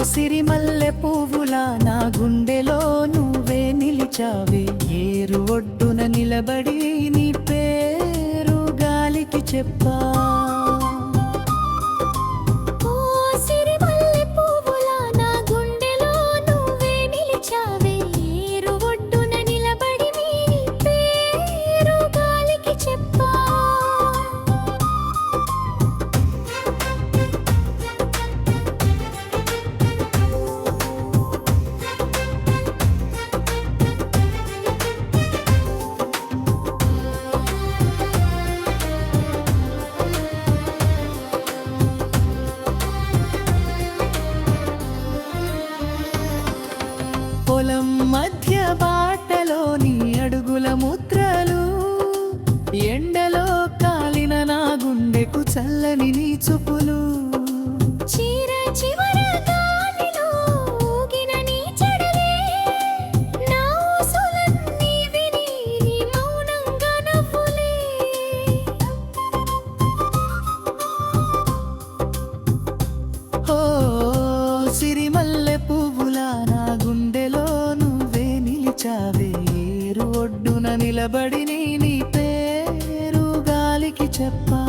సిరిమల్లె పువ్వులా నా గుండెలో నువ్వే నిలిచావే, ఏరు ఒడ్డున నిలబడి నీ పేరు గాలికి చెప్పా. పొలం మధ్య బాటలోని అడుగుల ముద్రలు, ఎండలో కాలిన నా గుండెకు చల్లని నీ చూపులు. సిరిమల్లె పువ్వులా నా గుండెలో నువ్వే నిలిచావే, ఏరు ఒడ్డున నిలబడి నీ పేరు గాలికి చెప్పా.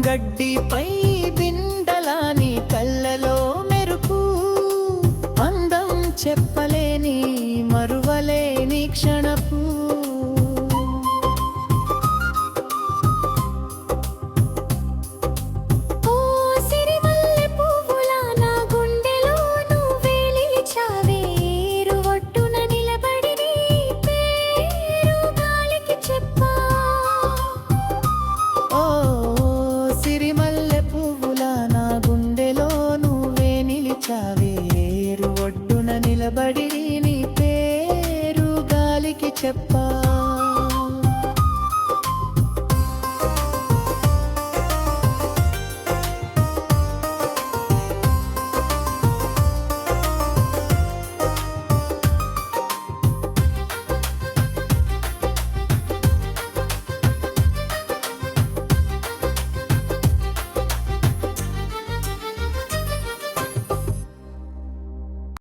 గడ్డిపై బిండలాని కళ్ళలో మెరుపు, అందం చెప్పలేని మరువలేని క్షణపు. ఏరు ఒడ్డున నిలబడి నీ పేరు గాలికి చెప్పా.